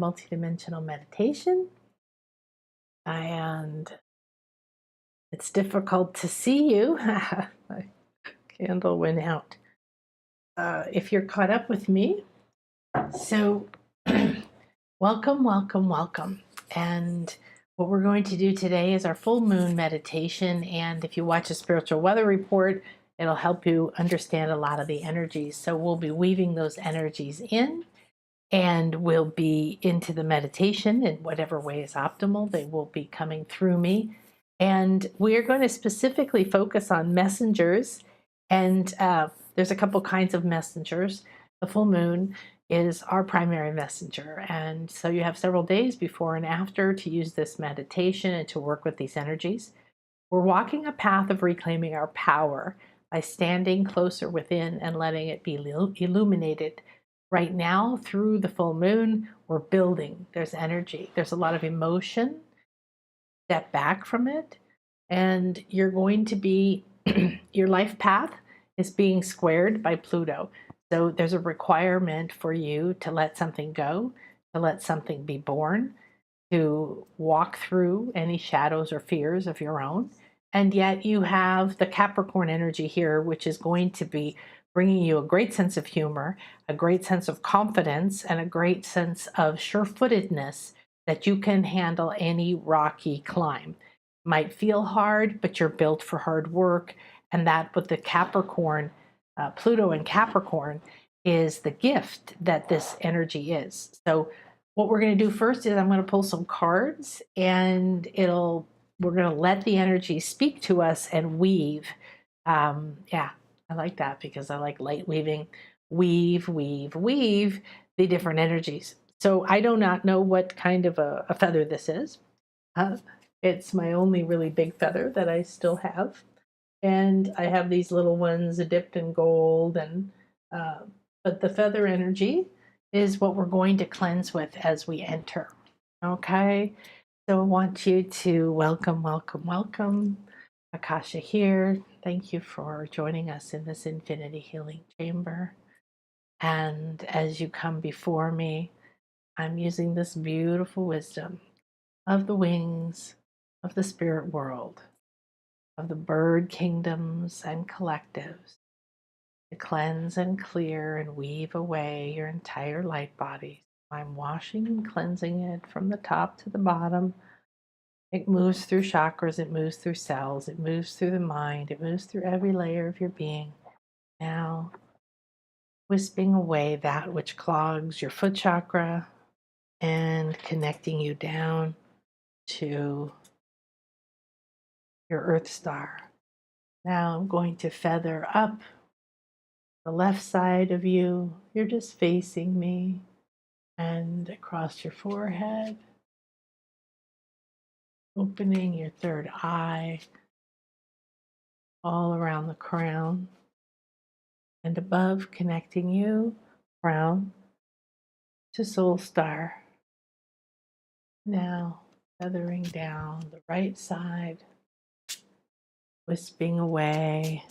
multidimensional meditation, and it's difficult to see you. My candle went out. If you're caught up with me, so welcome, welcome, welcome. And what we're going to do today is our full moon meditation. And if you watch a spiritual weather report, it'll help you understand a lot of the energies. So we'll be weaving those energies in, and we'll be into the meditation in whatever way is optimal. They will be coming through me. And we're going to specifically focus on messengers. And there's a couple kinds of messengers. The full moon is our primary messenger. And so you have several days before and after to use this meditation and to work with these energies. We're walking a path of reclaiming our power by standing closer within and letting it be illuminated. Right now, through the full moon, we're building. There's energy. There's a lot of emotion. Step back from it, and you're going to be, your life path is being squared by Pluto. So there's a requirement for you to let something go, to let something be born, to walk through any shadows or fears of your own. And yet you have the Capricorn energy here, which is going to be bringing you a great sense of humor, a great sense of confidence, and a great sense of sure-footedness that you can handle any rocky climb. It might feel hard, but you're built for hard work. And that with the Capricorn, Pluto and Capricorn, is the gift that this energy is. So what we're going to do first is I'm going to pull some cards, and we're going to let the energy speak to us and weave. Yeah, I like that because I like light weaving. Weave, weave, weave the different energies. So I do not know what kind of a feather this is. It's my only really big feather that I still have. And I have these little ones dipped in gold, and but the feather energy is what we're going to cleanse with as we enter. Okay, so I want you to welcome, welcome, welcome. Akasha here. Thank you for joining us in this infinity healing chamber. And as you come before me, I'm using this beautiful wisdom of the wings of the spirit world, of the bird kingdoms and collectives, to cleanse and clear and weave away your entire light body. I'm washing and cleansing it from the top to the bottom. It moves through chakras, it moves through cells, it moves through the mind, it moves through every layer of your being. Now, wisping away that which clogs your foot chakra and connecting you down to your earth star. Now I'm going to feather up the left side of you. You're just facing me, and across your forehead, opening your third eye, all around the crown, and above, connecting you, crown, to soul star. Now feathering down the right side, wisping away.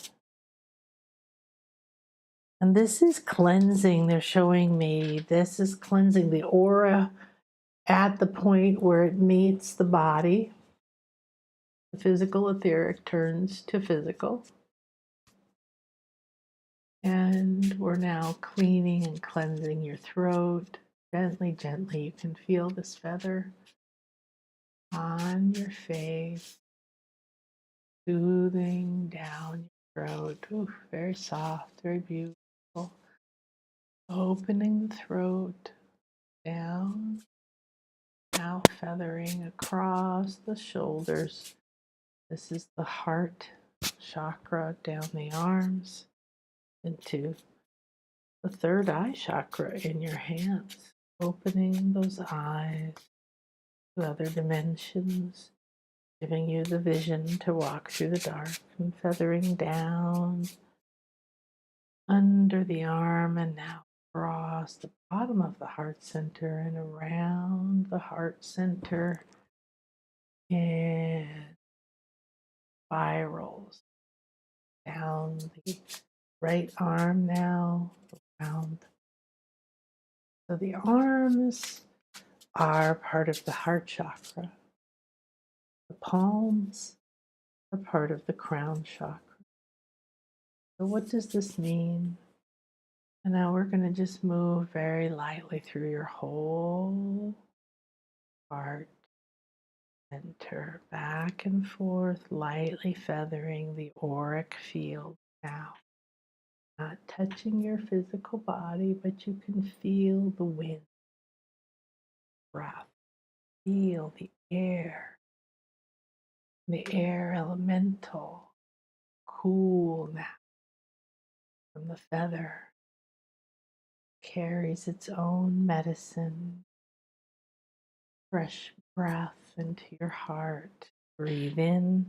And this is cleansing. They're showing me this is cleansing the aura at the point where it meets the body. The physical etheric turns to physical. And we're now cleaning and cleansing your throat. Gently, gently, you can feel this feather on your face, soothing down your throat. Ooh, very soft, very beautiful. Opening the throat down, now feathering across the shoulders. This is the heart chakra down the arms into the third eye chakra in your hands, opening those eyes to other dimensions, giving you the vision to walk through the dark, and feathering down under the arm, and now across the bottom of the heart center and around the heart center, and spirals down the right arm now, around. So the arms are part of the heart chakra. The palms are part of the crown chakra. So what does this mean? And now we're going to just move very lightly through your whole heart center, back and forth, lightly feathering the auric field now. Not touching your physical body, but you can feel the wind, breath, feel the air elemental, cool now from the feather, carries its own medicine, fresh breath into your heart. Breathe in,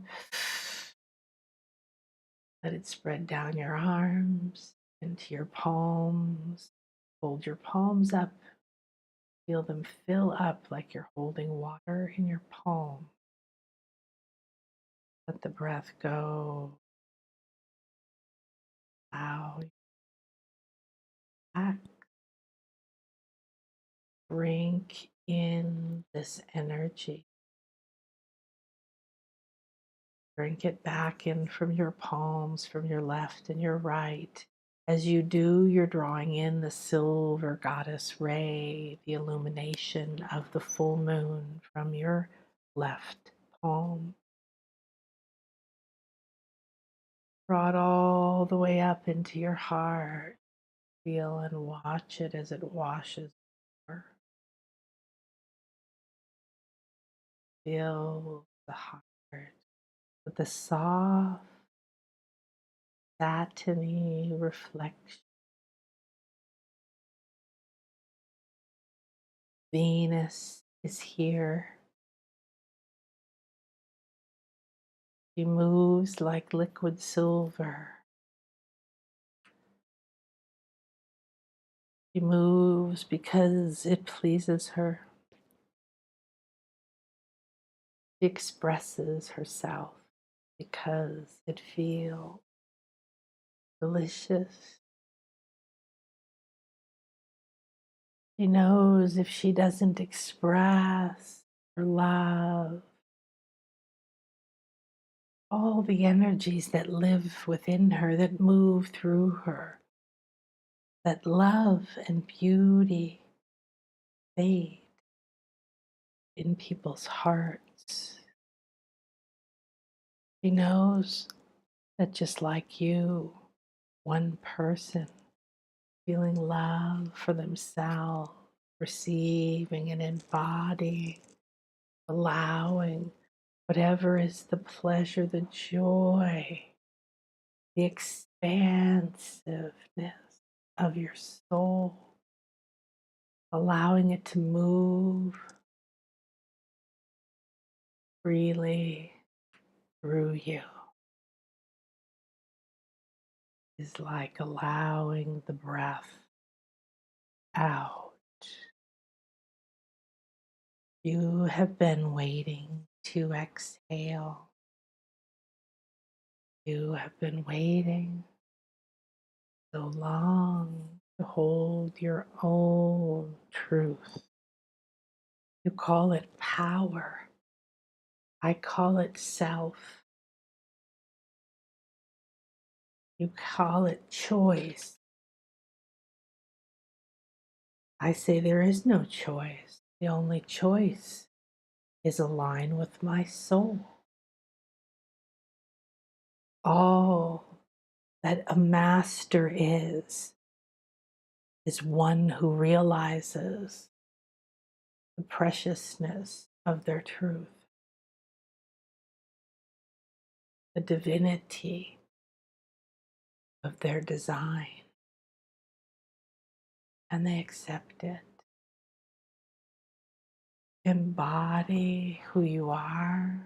let it spread down your arms, into your palms. Hold your palms up, feel them fill up like you're holding water in your palm. Let the breath go. Allow back. Drink in this energy. Drink it back in from your palms, from your left and your right. As you do, you're drawing in the silver goddess ray, the illumination of the full moon from your left palm. Draw it all the way up into your heart. Feel and watch it as it washes over. Fill the heart with the soft, satiny reflection. Venus is here. She moves like liquid silver. She moves because it pleases her. She expresses herself because it feels delicious. She knows if she doesn't express her love, all the energies that live within her, that move through her, that love and beauty fade in people's hearts. She knows that just like you, one person feeling love for themselves, receiving and embodying, allowing whatever is the pleasure, the joy, the expansiveness of your soul, allowing it to move freely through you is like allowing the breath out. You have been waiting to exhale. You have been waiting so long to hold your own truth. You call it power. I call it self. You call it choice. I say there is no choice. The only choice is align with my soul. All that a master is one who realizes the preciousness of their truth, the divinity of their design, and they accept it. Embody who you are,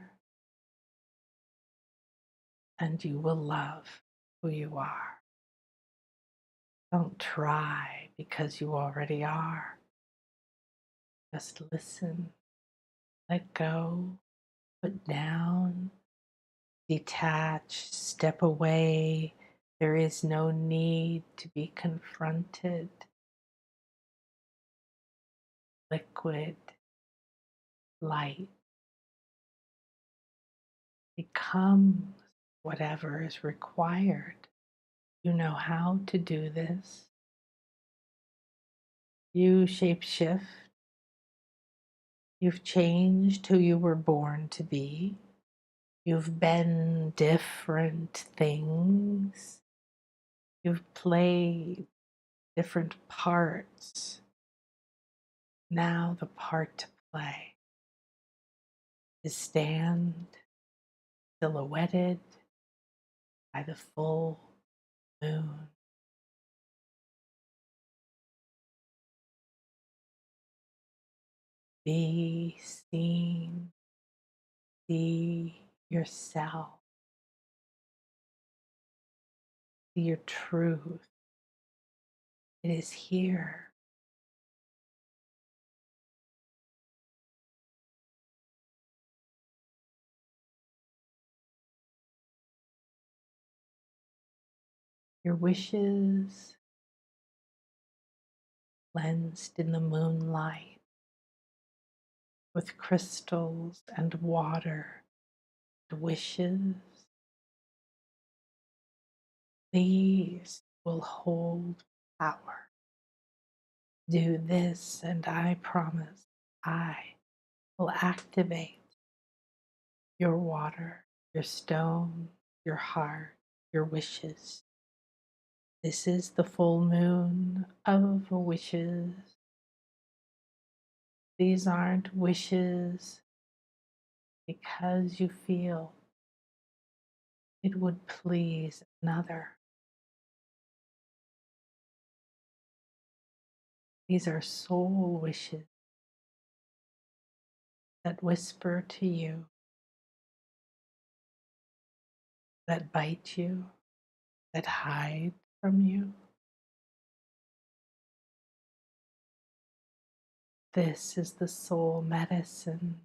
and you will love who you are. Don't try because you already are. Just listen, let go, put down, detach, step away. There is no need to be confronted. Liquid light becomes whatever is required. You know how to do this. You shapeshift. You've changed who you were born to be. You've been different things. You've played different parts. Now the part to play is stand silhouetted by the full moon. Be seen, see yourself, see your truth. It is here. Your wishes cleansed in the moonlight with crystals and water. Wishes, these will hold power. Do this, and I promise I will activate your water, your stone, your heart, your wishes. This is the full moon of wishes. These aren't wishes because you feel it would please another. These are soul wishes that whisper to you, that bite you, that hide from you. This is the soul medicine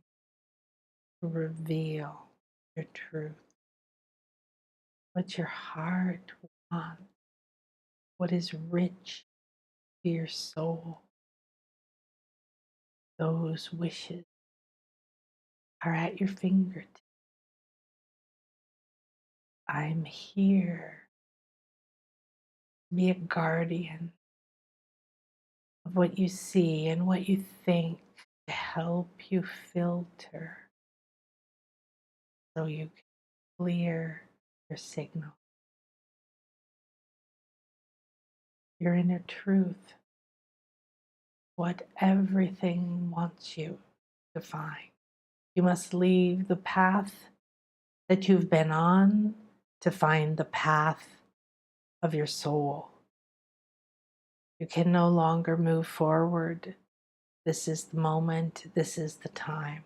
to reveal your truth, what your heart wants, what is rich to your soul. Those wishes are at your fingertips. I'm here to be a guardian of what you see and what you think, to help you filter so you can clear your signal. Your inner truth, what everything wants you to find. You must leave the path that you've been on to find the path of your soul. You can no longer move forward. This is the moment, this is the time.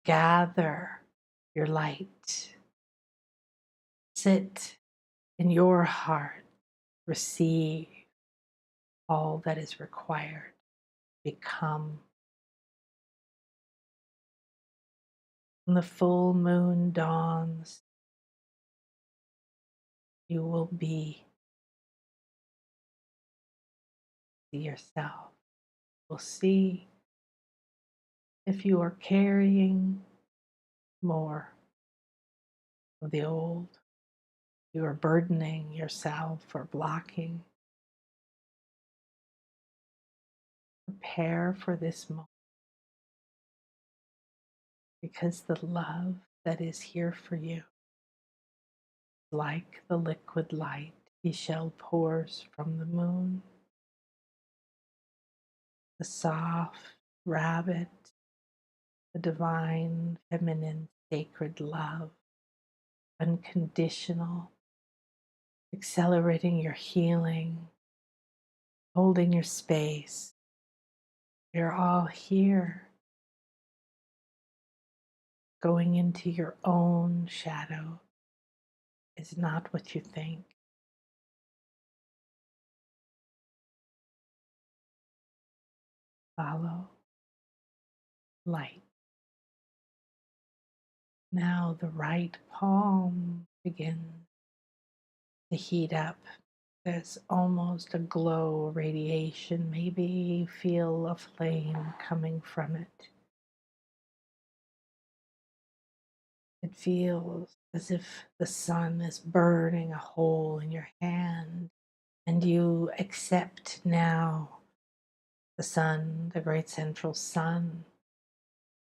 Gather your light. Sit in your heart. Receive all that is required. Become. When the full moon dawns, you will be yourself. We'll see if you are carrying more of the old, you are burdening yourself or blocking. Prepare for this moment, because the love that is here for you, like the liquid light he shall pours from the moon, the soft rabbit, the divine feminine sacred love, unconditional, accelerating your healing, holding your space. You're all here. Going into your own shadow is not what you think. Follow light. Now the right palm begins to heat up. There's almost a glow radiation. Maybe you feel a flame coming from it. It feels as if the sun is burning a hole in your hand, and you accept now the sun, the great central sun,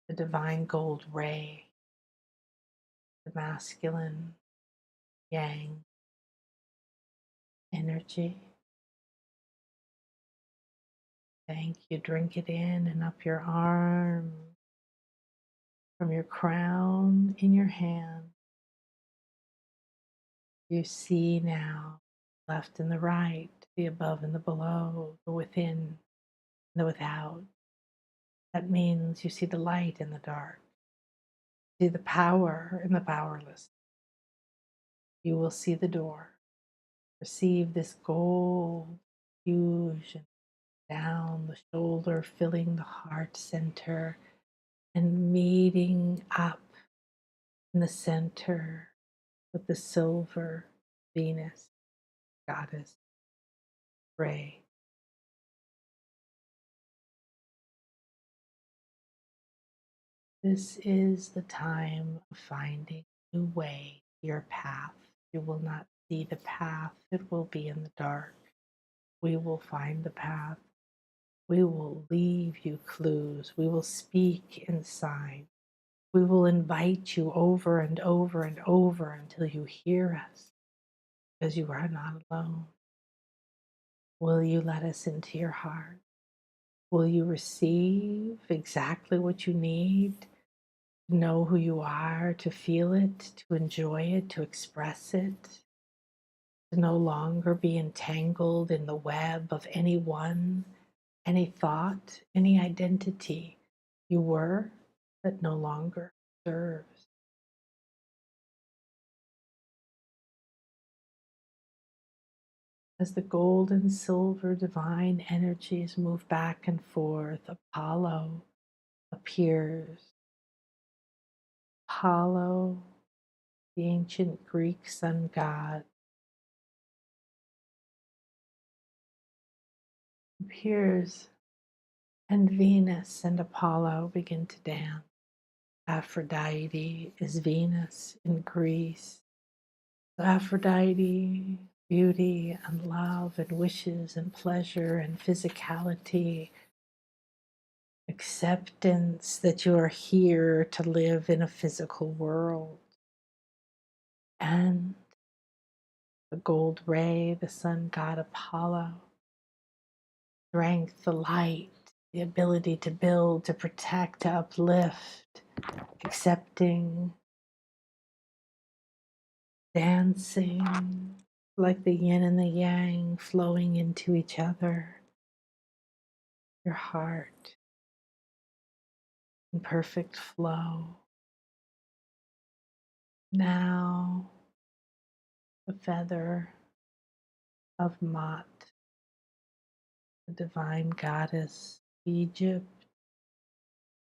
the divine gold ray, the masculine yang energy. Thank you. Drink it in and up your arm, from your crown in your hand. You see now left and the right, the above and the below, the within and the without. That means you see the light in the dark, see the power in the powerless. You will see the door. Receive this gold fusion down the shoulder, filling the heart center and meeting up in the center with the silver Venus, goddess, ray. This is the time of finding a new way, your path. You will not see the path, it will be in the dark. We will find the path. We will leave you clues. We will speak in signs. We will invite you over and over and over until you hear us, because you are not alone. Will you let us into your heart? Will you receive exactly what you need? To know who you are, to feel it, to enjoy it, to express it, to no longer be entangled in the web of anyone, any thought, any identity you were that no longer serves. As the gold and silver divine energies move back and forth, Apollo appears. Apollo, the ancient Greek sun god, appears, and Venus and Apollo begin to dance. Aphrodite is Venus in Greece. Aphrodite, beauty and love and wishes and pleasure and physicality, acceptance that you are here to live in a physical world. And the gold ray, the sun god Apollo, strength, the light, the ability to build, to protect, to uplift, accepting, dancing like the yin and the yang flowing into each other. Your heart in perfect flow. Now the feather of Mot, the divine goddess, Egypt,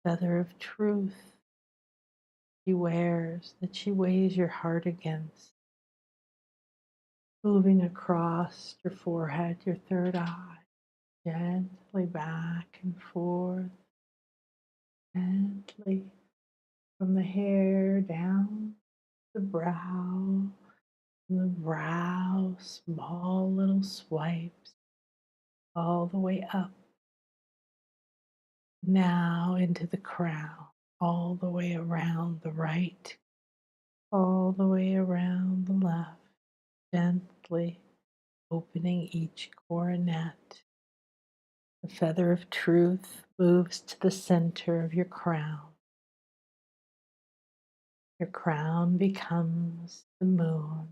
feather of truth she wears, that she weighs your heart against, moving across your forehead, your third eye, gently back and forth, gently from the hair down the brow, from the brow, small little swipes all the way up, now into the crown, all the way around the right, all the way around the left, gently opening each coronet. The feather of truth moves to the center of your crown. Your crown becomes the moon.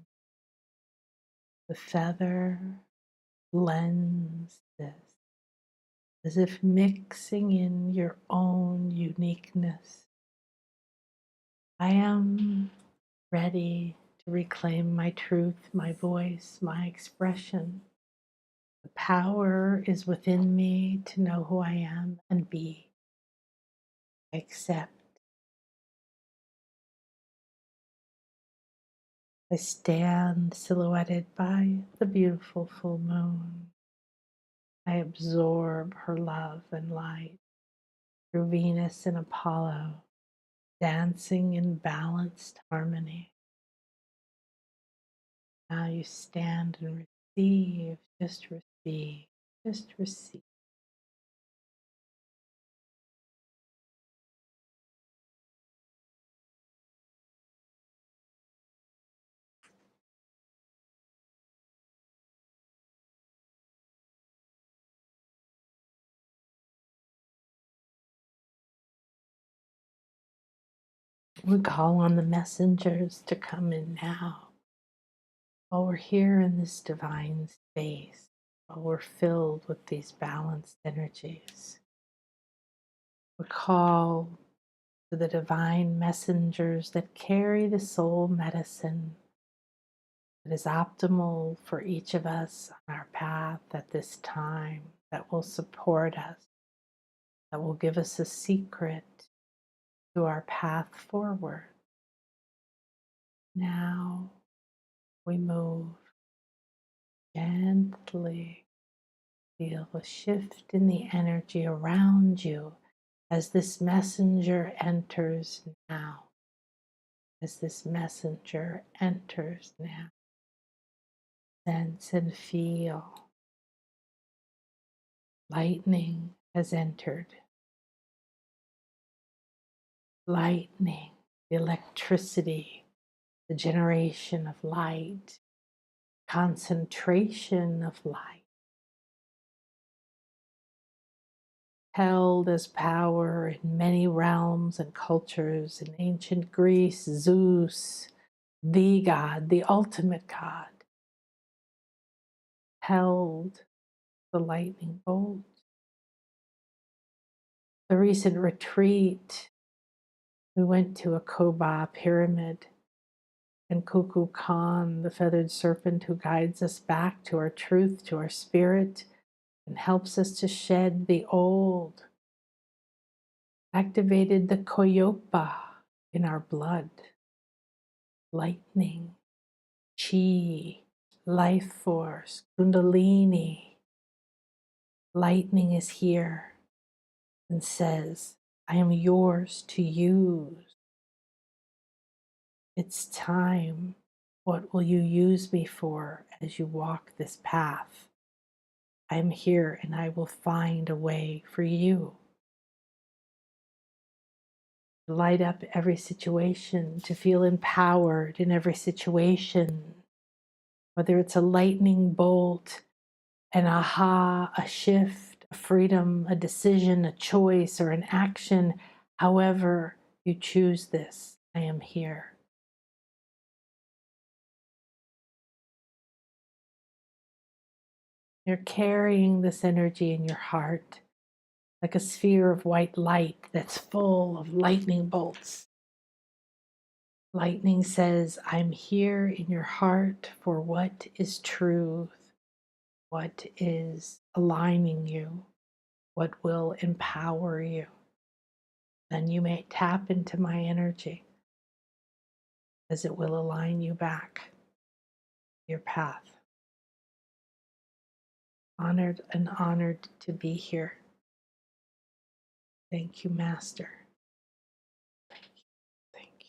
The feather blends this, as if mixing in your own uniqueness. I am ready to reclaim my truth, my voice, my expression. The power is within me to know who I am and be. I accept. I stand silhouetted by the beautiful full moon. I absorb her love and light through Venus and Apollo. dancing in balanced harmony. Now you stand and receive, just receive, just receive. We call on the messengers to come in now. While we're here in this divine space, while we're filled with these balanced energies, we call to the divine messengers that carry the soul medicine that is optimal for each of us on our path at this time, that will support us, that will give us a secret to our path forward. Now we move gently. Feel a shift in the energy around you as this messenger enters now. As this messenger enters now. Sense and feel. Lightning has entered. Lightning, the electricity, the generation of light, concentration of light, held as power in many realms and cultures. In ancient Greece, Zeus, the God, the ultimate God, held the lightning bolt. The recent retreat, we went to a Koba pyramid, and Kuku Khan, the feathered serpent who guides us back to our truth, to our spirit, and helps us to shed the old, activated the Koyopa in our blood, lightning, chi, life force, kundalini. Lightning is here and says, I am yours to use. It's time. What will you use me for as you walk this path? I am here and I will find a way for you. To light up every situation, to feel empowered in every situation, whether it's a lightning bolt, an aha, a shift, a freedom, a decision, a choice, or an action. However you choose this, I am here. You're carrying this energy in your heart like a sphere of white light that's full of lightning bolts. Lightning says, I'm here in your heart for what is truth, what is aligning you, what will empower you. Then you may tap into my energy, as it will align you back your path. Honored and honored to be here. Thank you, Master. Thank you. Thank you.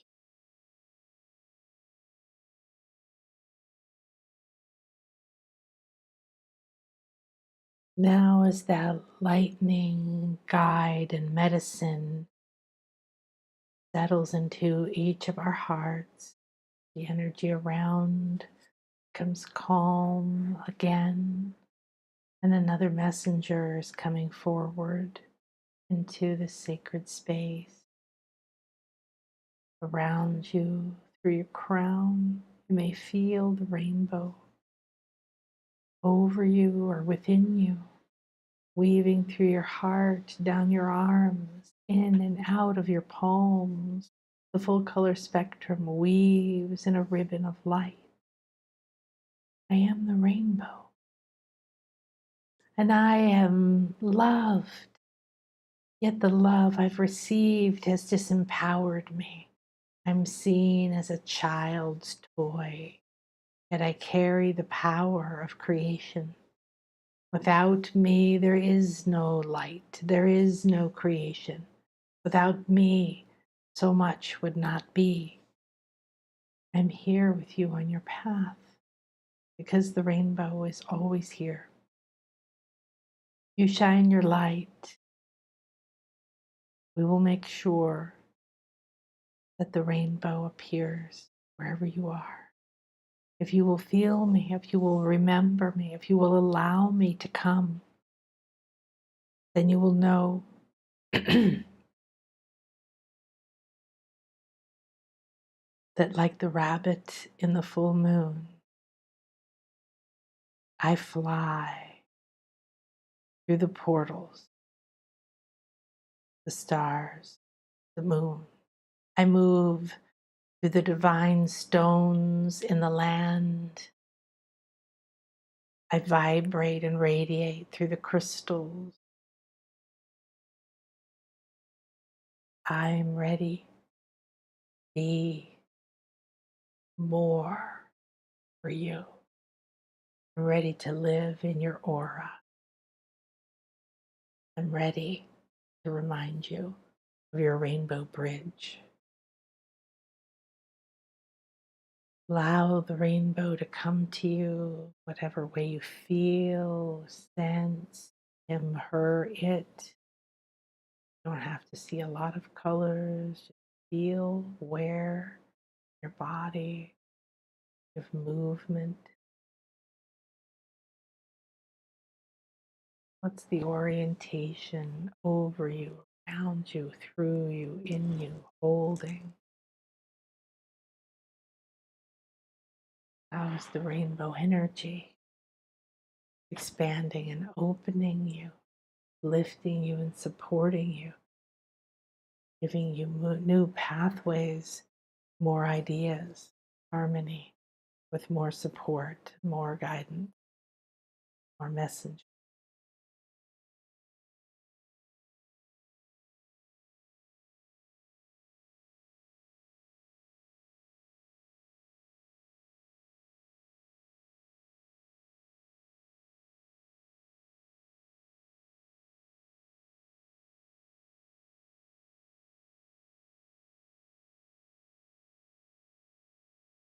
Now, as that lightning guide and medicine settles into each of our hearts, the energy around becomes calm again, and another messenger is coming forward into the sacred space. Around you, through your crown, you may feel the rainbow. Over you or within you, weaving through your heart, down your arms, in and out of your palms. The full color spectrum weaves in a ribbon of light. I am the rainbow. And I am loved. Yet the love I've received has disempowered me. I'm seen as a child's toy. Yet I carry the power of creation. Without me, there is no light. There is no creation. Without me, so much would not be. I'm here with you on your path because the rainbow is always here. You shine your light. We will make sure that the rainbow appears wherever you are. If you will feel me, if you will remember me, if you will allow me to come, then you will know that, like the rabbit in the full moon, I fly through the portals, the stars, the moon. I move through the divine stones in the land. I vibrate and radiate through the crystals. I'm ready to be more for you. I'm ready to live in your aura. I'm ready to remind you of your rainbow bridge. Allow the rainbow to come to you, whatever way you feel, sense, him, her, it. You don't have to see a lot of colors. Just feel where your body, of movement. What's the orientation over you, around you, through you, in you, holding? How is the rainbow energy expanding and opening you, lifting you and supporting you, giving you new pathways, more ideas, harmony, with more support, more guidance, more message.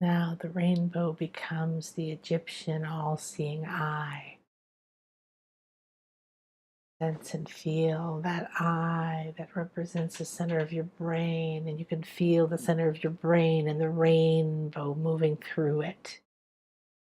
Now the rainbow becomes the Egyptian all-seeing eye. Sense and feel that eye that represents the center of your brain, and you can feel the center of your brain and the rainbow moving through it,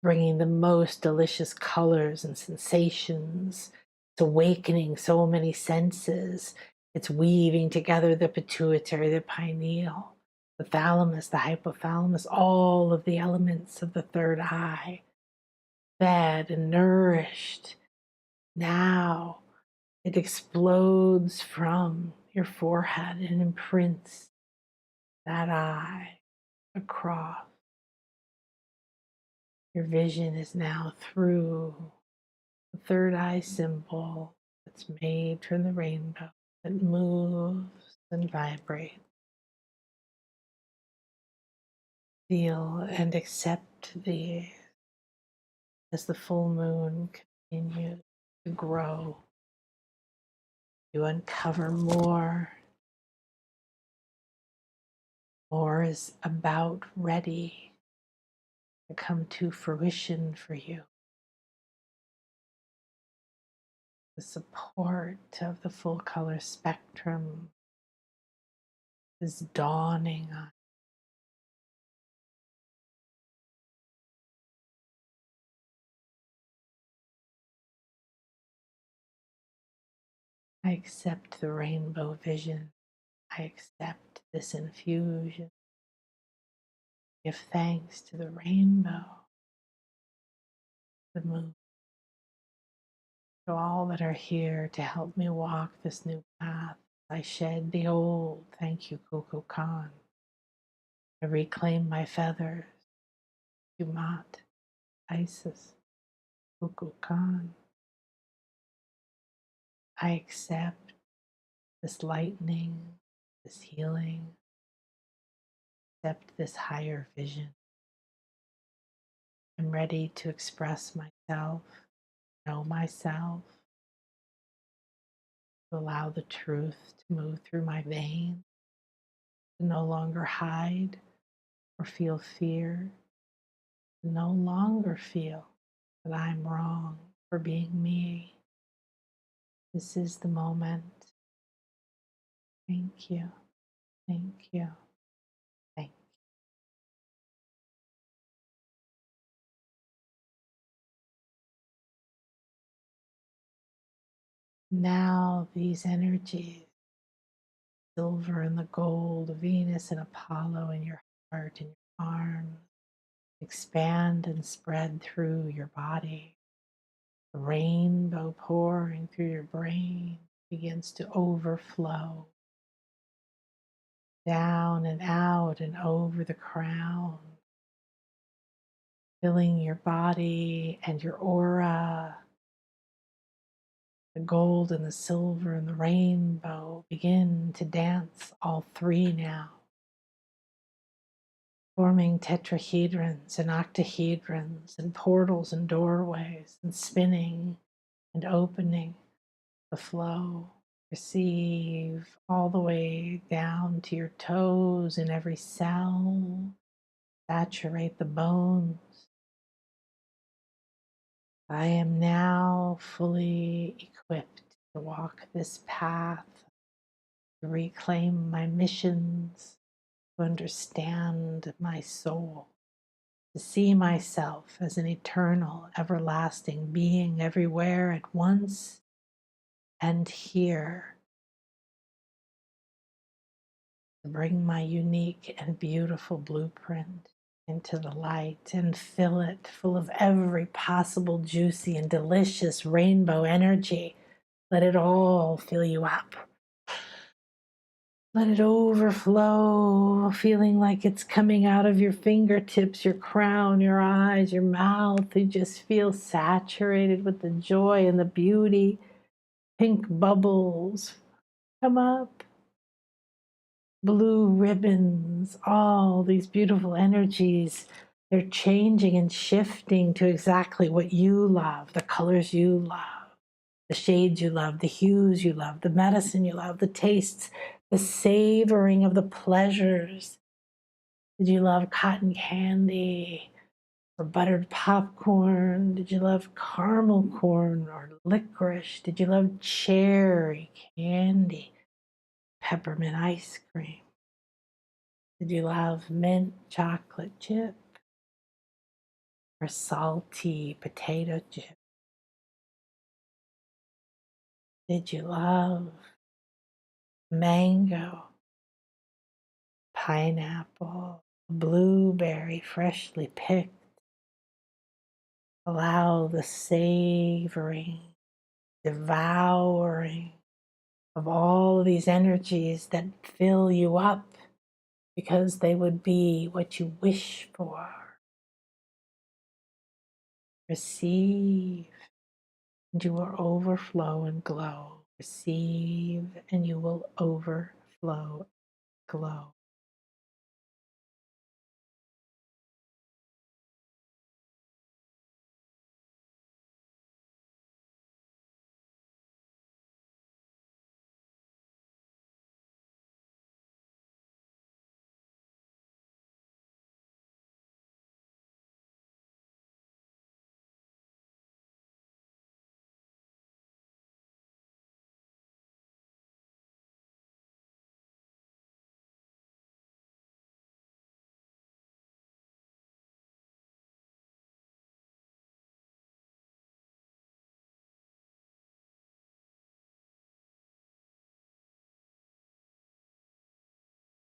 bringing the most delicious colors and sensations. It's awakening so many senses. It's weaving together the pituitary, the pineal, the thalamus, the hypothalamus, all of the elements of the third eye, fed and nourished. Now it explodes from your forehead and imprints that eye across. Your vision is now through the third eye symbol that's made from the rainbow that moves and vibrates. Feel and accept these as the full moon continues to grow. You uncover more. More is about ready to come to fruition for you. The support of the full color spectrum is dawning on. I accept the rainbow vision. I accept this infusion. Give thanks to the rainbow, the moon, to all that are here to help me walk this new path. I shed the old. Thank you, Kuku Khan. I reclaim my feathers. Dumat, Isis, Kuku Khan. I accept this lightning, this healing, accept this higher vision. I'm ready to express myself, know myself, to allow the truth to move through my veins, to no longer hide or feel fear, to no longer feel that I'm wrong for being me. This is the moment. Thank you. Thank you. Thank you. Now these energies, silver and the gold, Venus and Apollo in your heart and your arms, expand and spread through your body. The rainbow pouring through your brain begins to overflow down and out and over the crown, filling your body and your aura. The gold and the silver and the rainbow begin to dance, all three now, forming tetrahedrons and octahedrons and portals and doorways and spinning and opening the flow. Receive all the way down to your toes in every cell. Saturate the bones. I am now fully equipped to walk this path, to reclaim my missions, to understand my soul, to see myself as an eternal, everlasting being everywhere at once and here, to bring my unique and beautiful blueprint into the light and fill it full of every possible juicy and delicious rainbow energy. Let it all fill you up. Let it overflow, feeling like it's coming out of your fingertips, your crown, your eyes, your mouth. You just feel saturated with the joy and the beauty. Pink bubbles come up, blue ribbons, all these beautiful energies. They're changing and shifting to exactly what you love, the colors you love, the shades you love, the hues you love, the medicine you love, the tastes, the savoring of the pleasures. Did you love cotton candy or buttered popcorn? Did you love caramel corn or licorice? Did you love cherry candy, peppermint ice cream? Did you love mint chocolate chip or salty potato chip? Did you love mango, pineapple, blueberry freshly picked? Allow the savoring, devouring of all of these energies that fill you up because they would be what you wish for. Receive and you will overflow and glow. Receive and you will overflow, glow.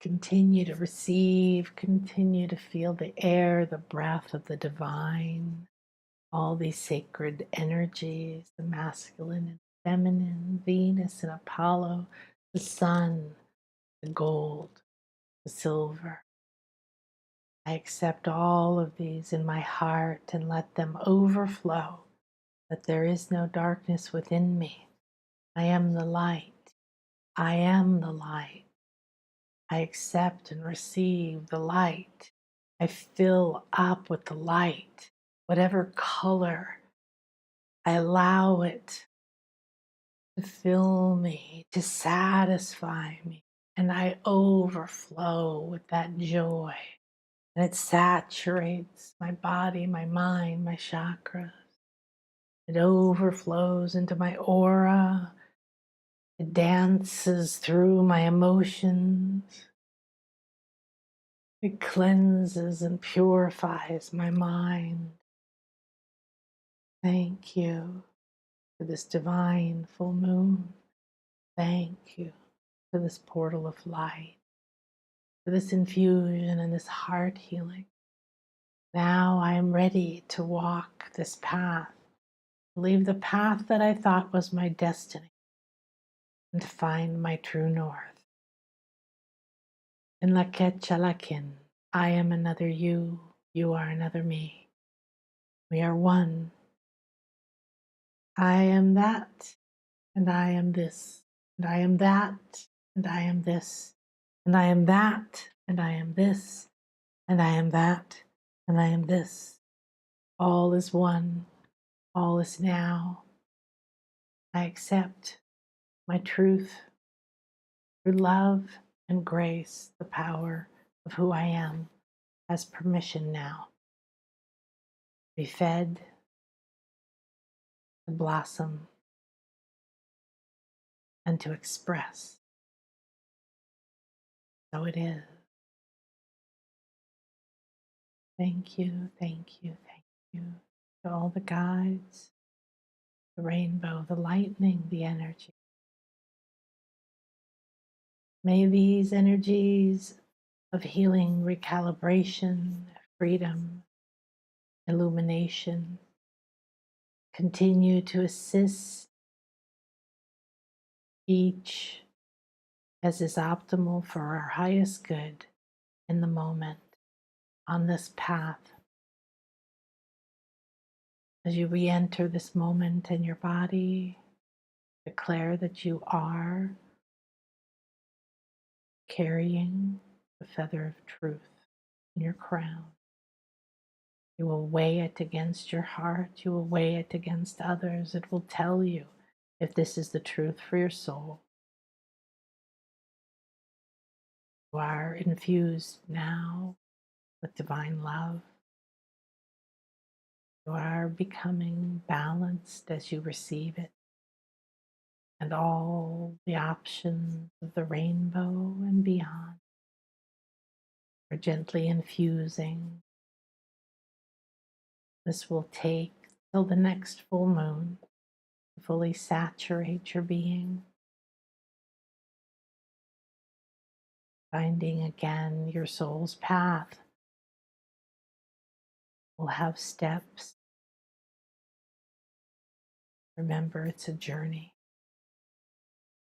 Continue to receive, continue to feel the air, the breath of the divine, all these sacred energies, the masculine and feminine, Venus and Apollo, the sun, the gold, the silver. I accept all of these in my heart and let them overflow, that there is no darkness within me. I am the light. I am the light. I accept and receive the light. I fill up with the light, whatever color. I allow it to fill me, to satisfy me. and I overflow with that joy. And it saturates my body, my mind, my chakras. It overflows into my aura. It dances through my emotions. It cleanses and purifies my mind. Thank you for this divine full moon. Thank you for this portal of light, for this infusion and this heart healing. Now I am ready to walk this path, leave the path that I thought was my destiny, and to find my true north. In Laket Chalakin, I am another you, you are another me. We are one. I am that, and I am this, and I am that, and I am this, and I am that, and I am this, and I am that, and I am this. All is one, all is now. I accept my truth through love and grace. The power of who I am has permission now to be fed, to blossom, and to express. So it is. Thank you, thank you, thank you to all the guides, the rainbow, the lightning, the energy. May these energies of healing, recalibration, freedom, illumination continue to assist each as is optimal for our highest good in the moment on this path. As you re-enter this moment in your body, declare that you are carrying the feather of truth in your crown. You will weigh it against your heart. You will weigh it against others. It will tell you if this is the truth for your soul. You are infused now with divine love. You are becoming balanced as you receive it. And all the options of the rainbow and beyond are gently infusing. This will take till the next full moon to fully saturate your being, finding again your soul's path. Will have steps. Remember, it's a journey.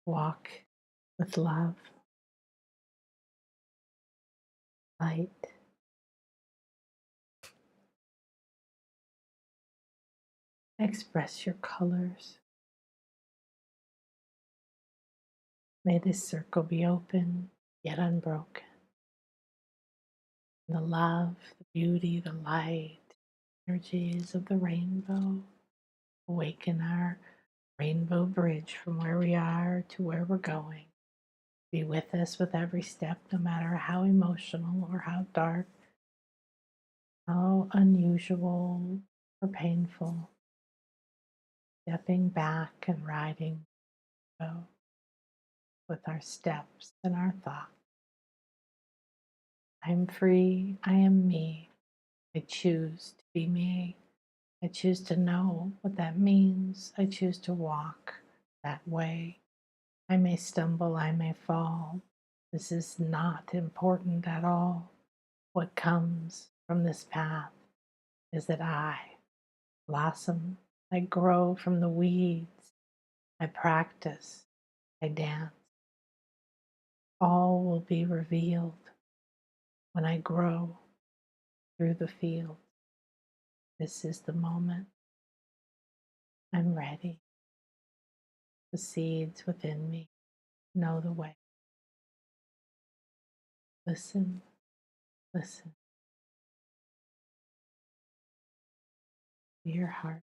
Walk with love, light. Express your colors. May this circle be open, yet unbroken. The love, the beauty, the light, energies of the rainbow awaken our rainbow bridge from where we are to where we're going. Be with us with every step, no matter how emotional or how dark, how unusual or painful. Stepping back and riding with our steps and our thoughts. I'm free, I am me. I choose to be me. I choose to know what that means. I choose to walk that way. I may stumble, I may fall. This is not important at all. What comes from this path is that I blossom, I grow from the weeds, I practice, I dance. All will be revealed when I grow through the field. This is the moment. I'm ready. The seeds within me know the way. Listen, listen to your heart.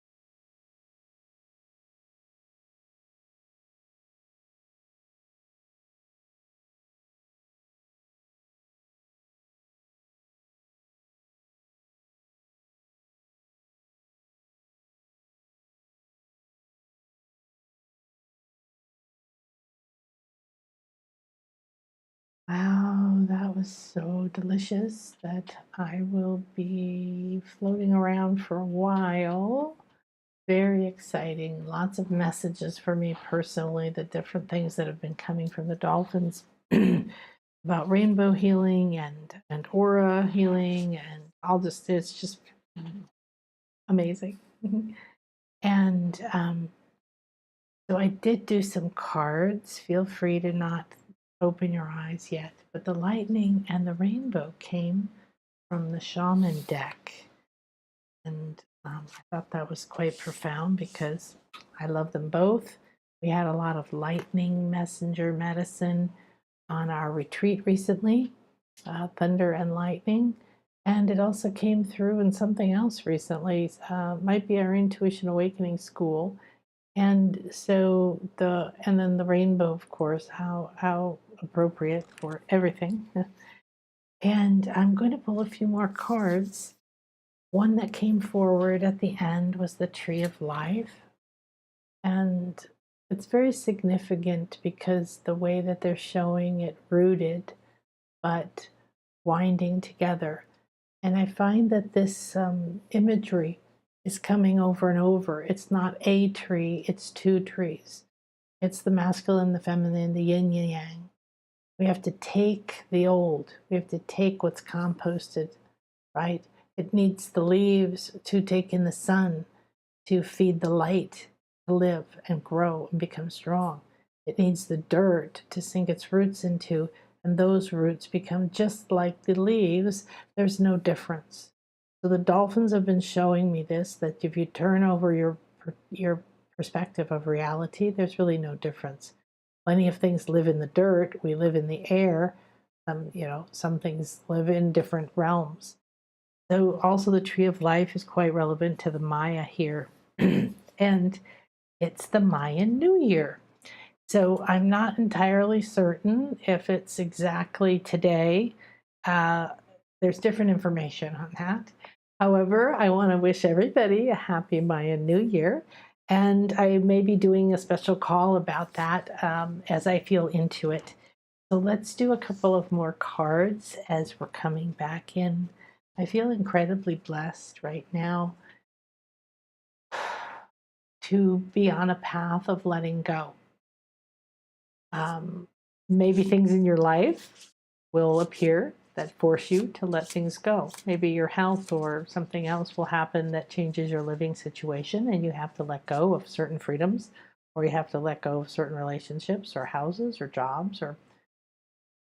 Wow, that was so delicious that I will be floating around for a while. Very exciting. Lots of messages for me personally, the different things that have been coming from the dolphins about rainbow healing and aura healing, and all just it's just amazing. And so I did do some cards. Feel free to not open your eyes yet, but the lightning and the rainbow came from the shaman deck. And I thought that was quite profound because I love them both. We had a lot of lightning messenger medicine on our retreat recently, thunder and lightning. And it also came through in something else recently, might be our intuition awakening school. And so and then the rainbow, of course, how appropriate for everything. And I'm going to pull a few more cards. One that came forward at the end was the Tree of Life. And it's very significant because the way that they're showing it rooted, but winding together. And I find that this imagery is coming over and over. It's not a tree, it's two trees. It's the masculine, the feminine, the yin and yang. We have to take the old, we have to take what's composted, right? It needs the leaves to take in the sun, to feed the light, to live and grow and become strong. It needs the dirt to sink its roots into, and those roots become just like the leaves. There's no difference. So the dolphins have been showing me this, that if you turn over your perspective of reality, there's really no difference. Plenty of things live in the dirt, we live in the air. Some things live in different realms. So also the Tree of Life is quite relevant to the Maya here. And it's the Mayan New Year. So I'm not entirely certain if it's exactly today. There's different information on that. However, I want to wish everybody a happy Mayan New Year. And I may be doing a special call about that as I feel into it. So let's do a couple of more cards as we're coming back in. I feel incredibly blessed right now to be on a path of letting go. Maybe things in your life will appear that force you to let things go. Maybe your health or something else will happen that changes your living situation, and you have to let go of certain freedoms, or you have to let go of certain relationships or houses or jobs or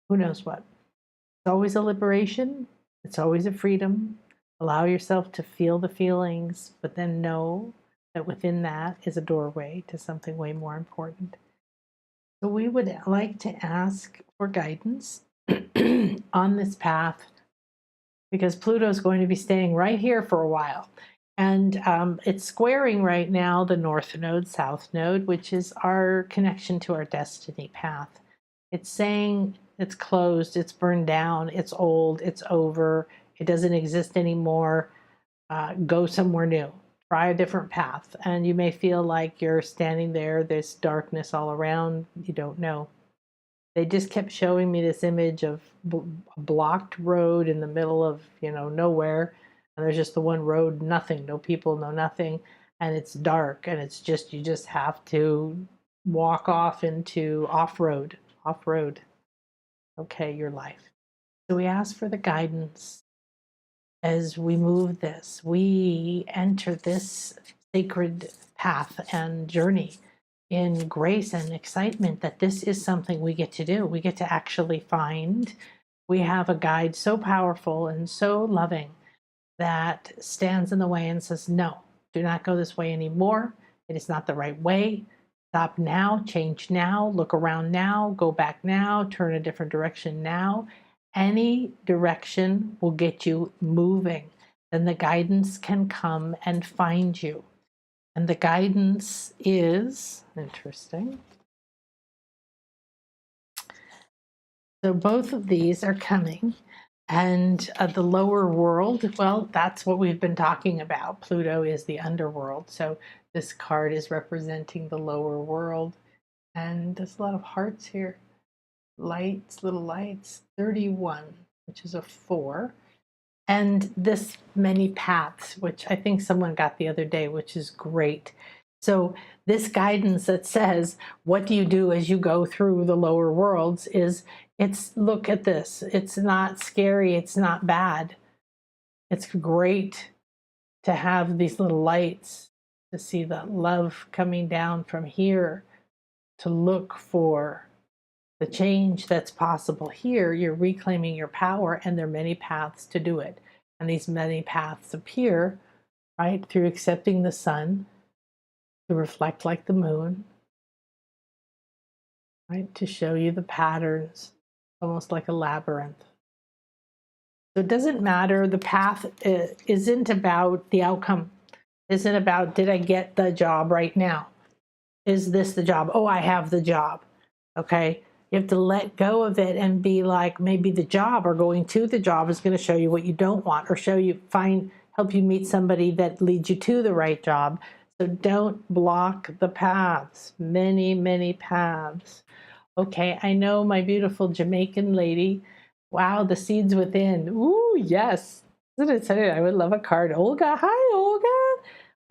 who knows what. It's always a liberation. It's always a freedom. Allow yourself to feel the feelings, but then know that within that is a doorway to something way more important. So we would like to ask for guidance on this path because Pluto is going to be staying right here for a while. And it's squaring right now the North Node, South Node, which is our connection to our destiny path. It's saying it's closed, it's burned down, it's old, it's over, it doesn't exist anymore. Go somewhere new. Try a different path. And you may feel like you're standing there, there's darkness all around, you don't know. They just kept showing me this image of a blocked road in the middle of, nowhere. And there's just the one road, nothing, no people, no nothing. And it's dark and it's just, you just have to walk off into off-road. Okay, your life. So we ask for the guidance as we move this. We enter this sacred path and journey in grace and excitement that this is something we get to do. We get to actually find. We have a guide so powerful and so loving that stands in the way and says, no, do not go this way anymore. It is not the right way. Stop now, change now, look around now, go back now, turn a different direction now. Any direction will get you moving. Then the guidance can come and find you. And the guidance is interesting. So both of these are coming. And the lower world, well, that's what we've been talking about. Pluto is the underworld. So this card is representing the lower world. And there's a lot of hearts here. lights, little lights, 31, which is a 4. And this many paths, which I think someone got the other day, which is great. So this guidance that says, what do you do as you go through the lower worlds is, look at this. It's not scary. It's not bad. It's great to have these little lights, to see the love coming down from here, to look for the change that's possible here. You're reclaiming your power, and there are many paths to do it. And these many paths appear, right, through accepting the sun, to reflect like the moon, right, to show you the patterns, almost like a labyrinth. So it doesn't matter. The path isn't about the outcome. Isn't about, did I get the job right now? Is this the job? Oh, I have the job. Okay. You have to let go of it and be like, maybe the job or going to the job is going to show you what you don't want, or help you meet somebody that leads you to the right job. So don't block the paths. Many, many paths. Okay, I know my beautiful Jamaican lady. Wow, the seeds within. Ooh, yes. Isn't it exciting? I would love a card. Olga, hi, Olga.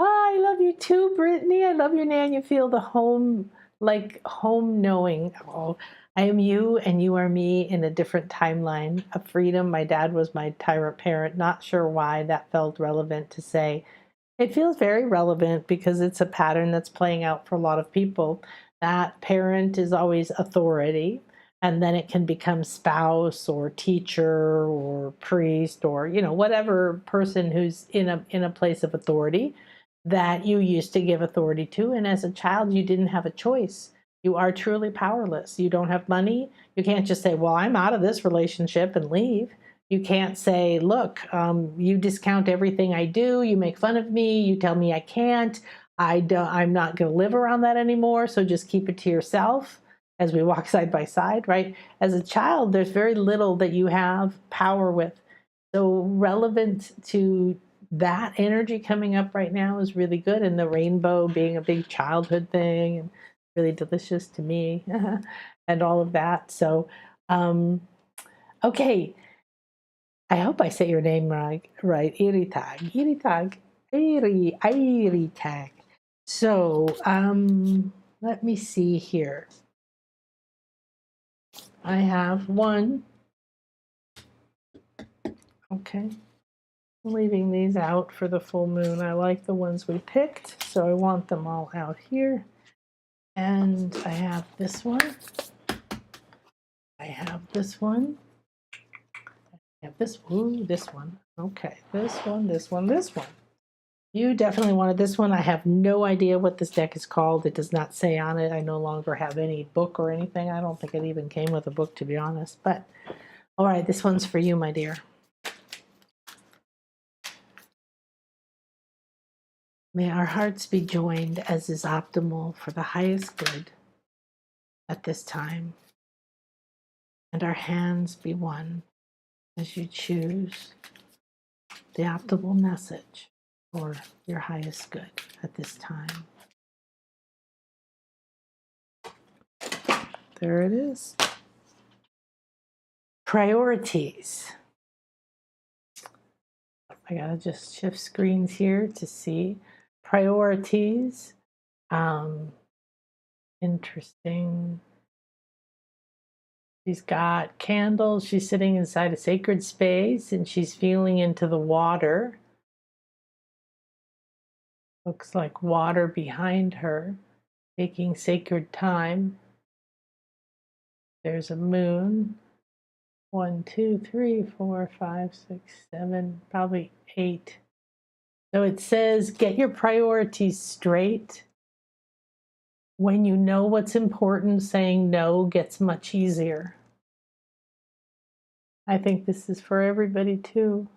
Oh, I love you too, Brittany. I love your name. You feel the home, like home knowing. Oh, I am you and you are me in a different timeline of freedom. My dad was my tyrant parent. Not sure why that felt relevant to say. It feels very relevant because it's a pattern that's playing out for a lot of people. That parent is always authority, and then it can become spouse or teacher or priest or, whatever person who's in a place of authority that you used to give authority to. And as a child, you didn't have a choice. You are truly powerless. You don't have money. You can't just say, well, I'm out of this relationship and leave. You can't say, look, you discount everything I do. You make fun of me. You tell me I can't. I'm not going to live around that anymore. So just keep it to yourself as we walk side by side, right? As a child, there's very little that you have power with. So relevant to that energy coming up right now is really good. And the rainbow being a big childhood thing and really delicious to me and all of that. So, okay. I hope I say your name right. Iritag. Iritag. So, let me see here. I have one. Okay. I'm leaving these out for the full moon. I like the ones we picked, so I want them all out here. And I have this one. I have this one. I have this one. Okay, this one. You definitely wanted this one. I have no idea what this deck is called. It does not say on it. I no longer have any book or anything. I don't think it even came with a book, to be honest. But, all right, this one's for you, my dear. May our hearts be joined as is optimal for the highest good at this time, and our hands be one as you choose the optimal message for your highest good at this time. There it is. Priorities. I gotta just shift screens here to see priorities. Interesting. She's got candles. She's sitting inside a sacred space and she's feeling into the water. Looks like water behind her, taking sacred time. There's a moon. 1, 2, 3, 4, 5, 6, 7, probably 8. So it says, get your priorities straight. When you know what's important, saying no gets much easier. I think this is for everybody too.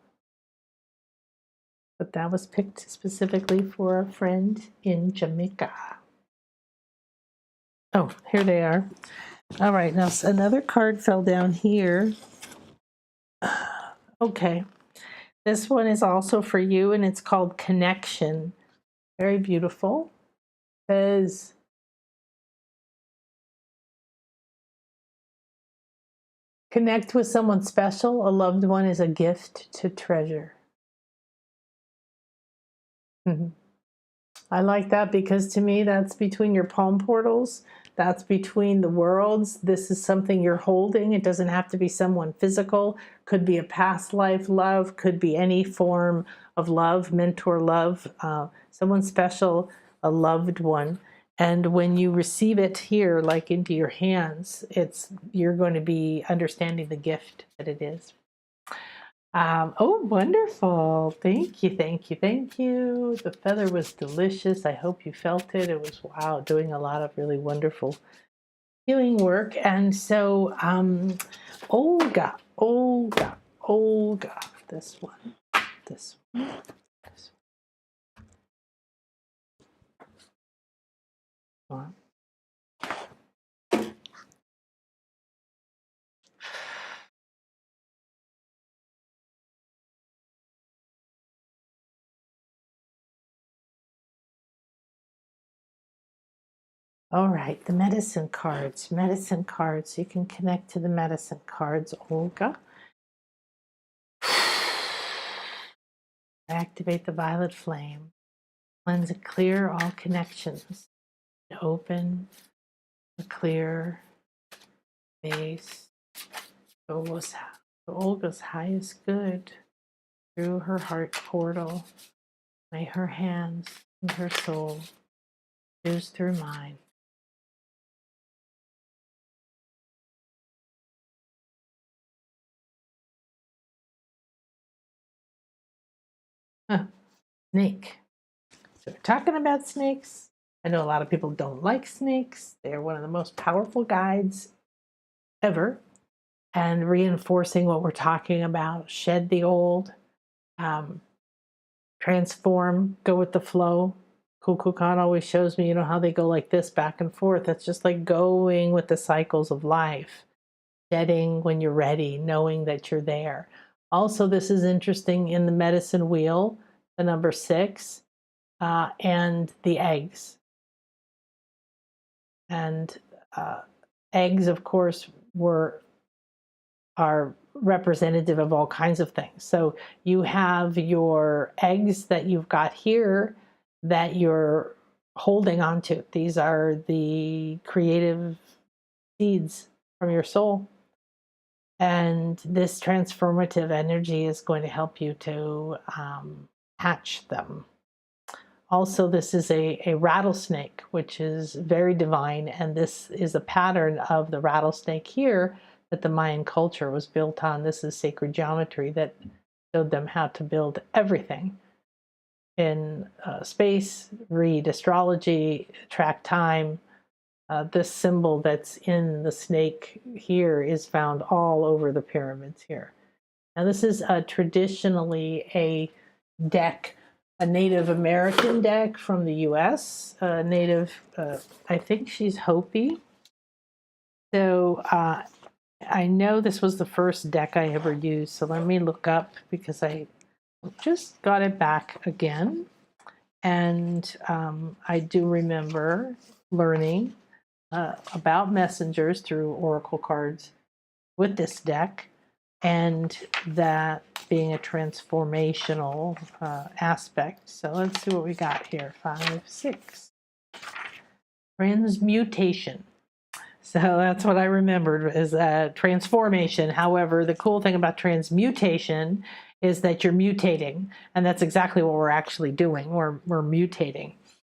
But that was picked specifically for a friend in Jamaica. Oh, here they are. All right, now another card fell down here. Okay, this one is also for you, and it's called Connection. Very beautiful. It says, Connect with someone special. A loved one is a gift to treasure. I like that because to me, that's between your palm portals. That's between the worlds. This is something you're holding. It doesn't have to be someone physical. Could be a past life love. Could be any form of love, mentor love, someone special, a loved one. And when you receive it here, like into your hands, you're going to be understanding the gift that it is. Oh, wonderful. Thank you, thank you, thank you. The feather was delicious. I hope you felt it. It was, wow, doing a lot of really wonderful healing work. And so, Olga, this one, this one, this one. All right, the medicine cards. Medicine cards. You can connect to the medicine cards, Olga. Activate the violet flame. Cleanse and clear all connections. Open, clear, base. Olga's highest good through her heart portal. May her hands and her soul fuse through mine. Snake. So we're talking about snakes. I know a lot of people don't like snakes. They are one of the most powerful guides ever. And reinforcing what we're talking about, shed the old, transform, go with the flow. Kukulkan always shows me, how they go like this back and forth. It's just like going with the cycles of life. Shedding when you're ready, knowing that you're there. Also, this is interesting in the medicine wheel, the number 6, and the eggs. And eggs, of course, are representative of all kinds of things. So you have your eggs that you've got here that you're holding on to. These are the creative seeds from your soul. And this transformative energy is going to help you to hatch them. Also, this is a rattlesnake, which is very divine. And this is a pattern of the rattlesnake here that the Mayan culture was built on. This is sacred geometry that showed them how to build everything in space, read astrology, track time. This symbol that's in the snake here is found all over the pyramids here. Now this is traditionally a deck, a Native American deck from the US, I think she's Hopi. So I know this was the first deck I ever used, so let me look up because I just got it back again. And I do remember learning about messengers through oracle cards with this deck, and that being a transformational aspect. So let's see what we got here. 5, 6. Transmutation. So that's what I remembered is transformation. However, the cool thing about transmutation is that you're mutating, and that's exactly what we're actually doing. We're mutating.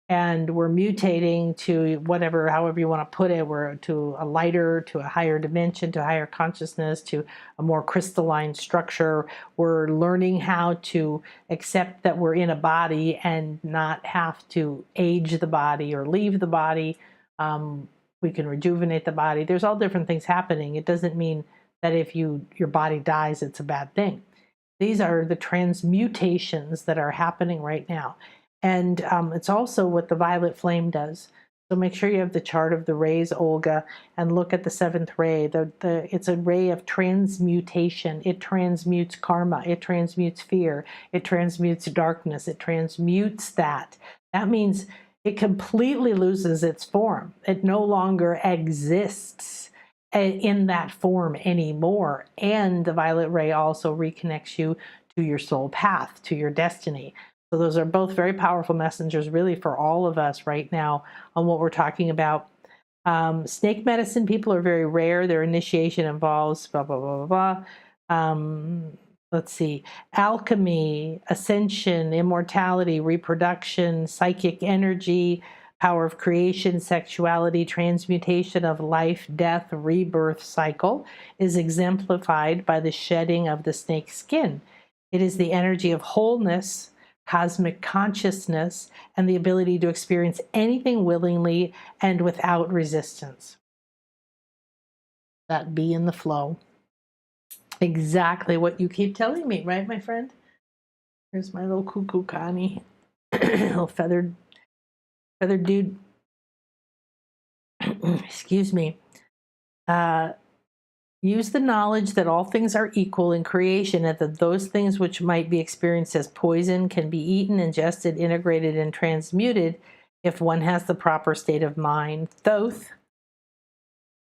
And we're mutating to whatever, however you want to put it, we're to a lighter, to a higher dimension, to higher consciousness, to a more crystalline structure. We're learning how to accept that we're in a body and not have to age the body or leave the body. We can rejuvenate the body. There's all different things happening. It doesn't mean that if your body dies, it's a bad thing. These are the transmutations that are happening right now. And it's also what the violet flame does. So make sure you have the chart of the rays, Olga, and look at the 7th ray. It's a ray of transmutation. It transmutes karma. It transmutes fear. It transmutes darkness. It transmutes that. That means it completely loses its form. It no longer exists. in that form anymore. And the violet ray also reconnects you to your soul path, to your destiny. So those are both very powerful messengers really for all of us right now on what we're talking about. Snake medicine people are very rare. Their initiation involves blah, blah, blah, blah, blah. Let's see, alchemy, ascension, immortality, reproduction, psychic energy, power of creation, sexuality, transmutation of life, death, rebirth cycle is exemplified by the shedding of the snake skin. It is the energy of wholeness, cosmic consciousness, and the ability to experience anything willingly and without resistance. That be in the flow. Exactly what you keep telling me, right, my friend? Here's my little cuckoo Connie, little feathered dude. Excuse me. Use the knowledge that all things are equal in creation, and that those things which might be experienced as poison can be eaten, ingested, integrated, and transmuted if one has the proper state of mind. Thoth,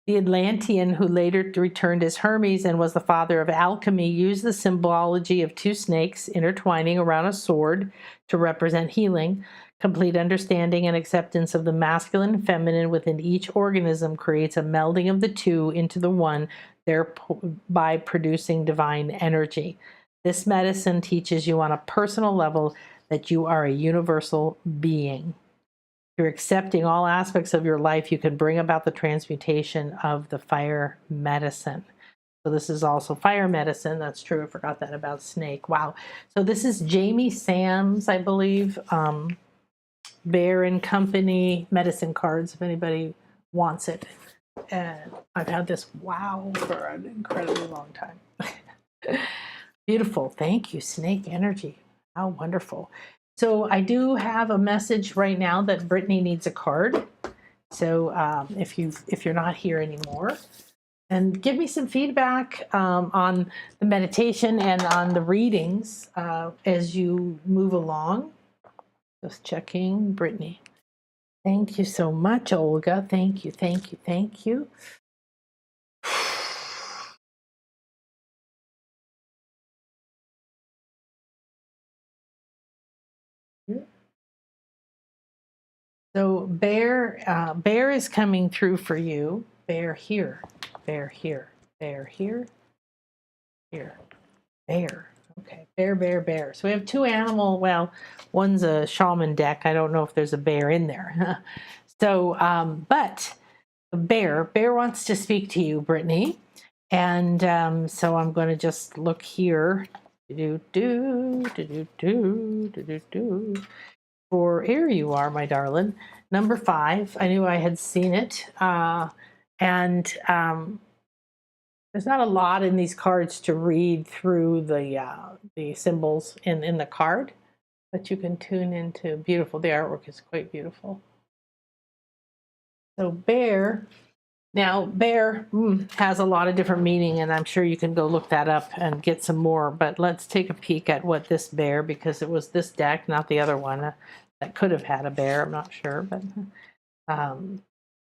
the Atlantean who later returned as Hermes and was the father of alchemy, used the symbology of two snakes intertwining around a sword to represent healing. Complete understanding and acceptance of the masculine and feminine within each organism creates a melding of the two into the one, thereby producing divine energy. This medicine teaches you on a personal level that you are a universal being. Through accepting all aspects of your life, you can bring about the transmutation of the fire medicine. So this is also fire medicine. That's true. I forgot that about snake. Wow. So this is Jamie Sam's, I believe, Bear and Company medicine cards, if anybody wants it. And I've had this, wow, for an incredibly long time. Beautiful. Thank you, snake energy. How wonderful. So I do have a message right now that Brittany needs a card. So if you're not here anymore, and give me some feedback on the meditation and on the readings as you move along. Just checking, Brittany. Thank you so much, Olga. Thank you, thank you, thank you. So Bear is coming through for you. Bear here, Bear here, Bear here, here, Bear. Okay, Bear. So we have two animal, well, one's a shaman deck. I don't know if there's a bear in there. So, but Bear wants to speak to you, Brittany. And so I'm going to just look here. For here you are, my darling. Number 5. I knew I had seen it. And there's not a lot in these cards to read through the symbols in the card, but you can tune into beautiful. The artwork is quite beautiful. So Bear. Now, Bear has a lot of different meaning, and I'm sure you can go look that up and get some more. But let's take a peek at what this bear, because it was this deck, not the other one, that could have had a bear. I'm not sure, but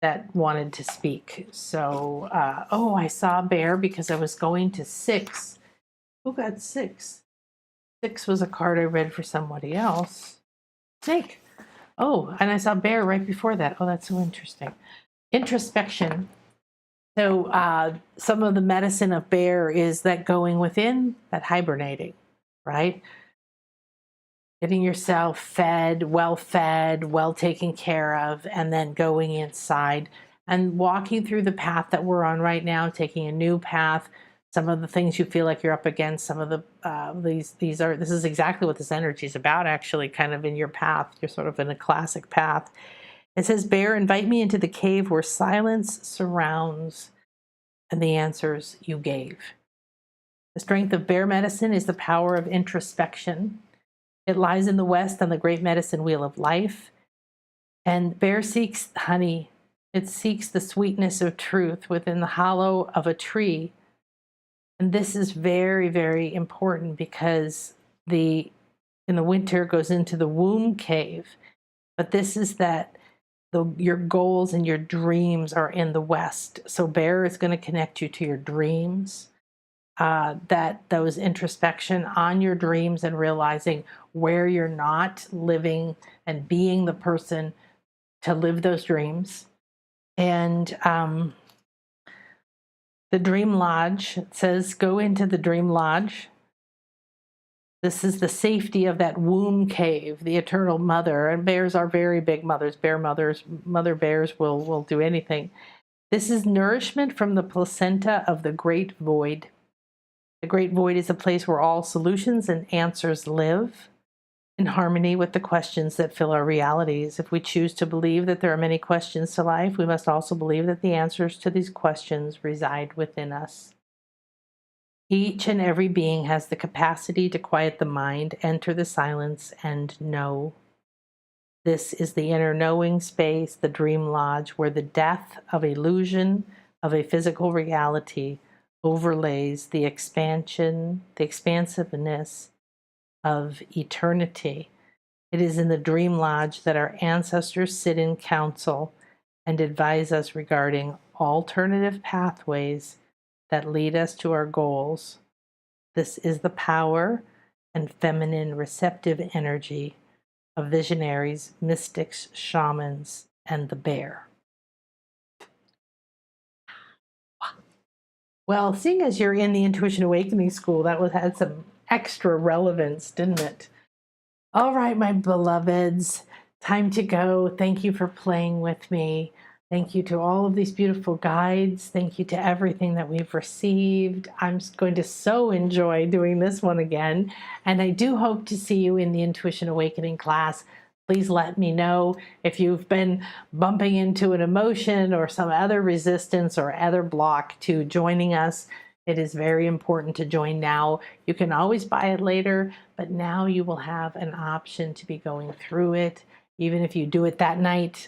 that wanted to speak. So, oh, I saw Bear because I was going to 6. Who got 6? 6 was a card I read for somebody else. Snake. Oh, and I saw Bear right before that. Oh, that's so interesting. Introspection. So some of the medicine of Bear is that going within, that hibernating, right? Getting yourself fed, well taken care of, and then going inside and walking through the path that we're on right now, taking a new path. Some of the things you feel like you're up against, some of the this is exactly what this energy is about, actually, kind of in your path. You're sort of in a classic path. It says, Bear, invite me into the cave where silence surrounds and the answers you gave. The strength of Bear medicine is the power of introspection. It lies in the West on the great medicine wheel of life. And Bear seeks honey. It seeks the sweetness of truth within the hollow of a tree. And this is very, very important because in the winter goes into the womb cave. But this is that your goals and your dreams are in the West. So Bear is going to connect you to your dreams, that those introspection on your dreams and realizing where you're not living and being the person to live those dreams. And the Dream Lodge, it says, go into the Dream Lodge. This is the safety of that womb cave, the eternal mother. And bears are very big mothers. Mother bears will do anything. This is nourishment from the placenta of the great void. The great void is a place where all solutions and answers live, in harmony with the questions that fill our realities. If we choose to believe that there are many questions to life, we must also believe that the answers to these questions reside within us. Each and every being has the capacity to quiet the mind, enter the silence, and know. This is the inner knowing space, the Dream Lodge, where the death of illusion of a physical reality overlays the expansion, the expansiveness of eternity. It is in the Dream Lodge that our ancestors sit in council and advise us regarding alternative pathways that lead us to our goals. This is the power and feminine receptive energy of visionaries, mystics, shamans, and the bear. Well, seeing as you're in the Intuition Awakening School, that had some extra relevance, didn't it? All right, my beloveds, time to go. Thank you for playing with me. Thank you to all of these beautiful guides. Thank you to everything that we've received. I'm going to so enjoy doing this one again. And I do hope to see you in the Intuition Awakening class. Please let me know if you've been bumping into an emotion or some other resistance or other block to joining us. It is very important to join now. You can always buy it later, but now you will have an option to be going through it, even if you do it that night,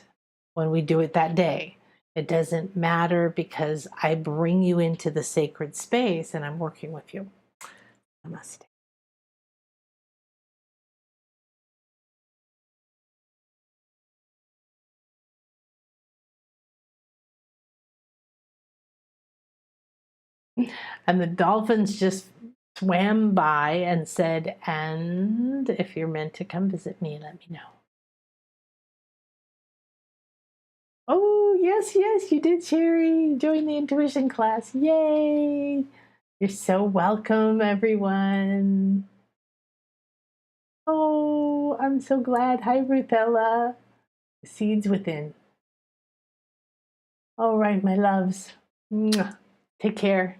when we do it that day. It doesn't matter, because I bring you into the sacred space and I'm working with you. Namaste. And the dolphins just swam by and said, and if you're meant to come visit me, let me know. Oh, yes, yes, you did, Sherry. Join the intuition class. Yay. You're so welcome, everyone. Oh, I'm so glad. Hi, Ruthella. Seeds within. All right, my loves. Mwah. Take care.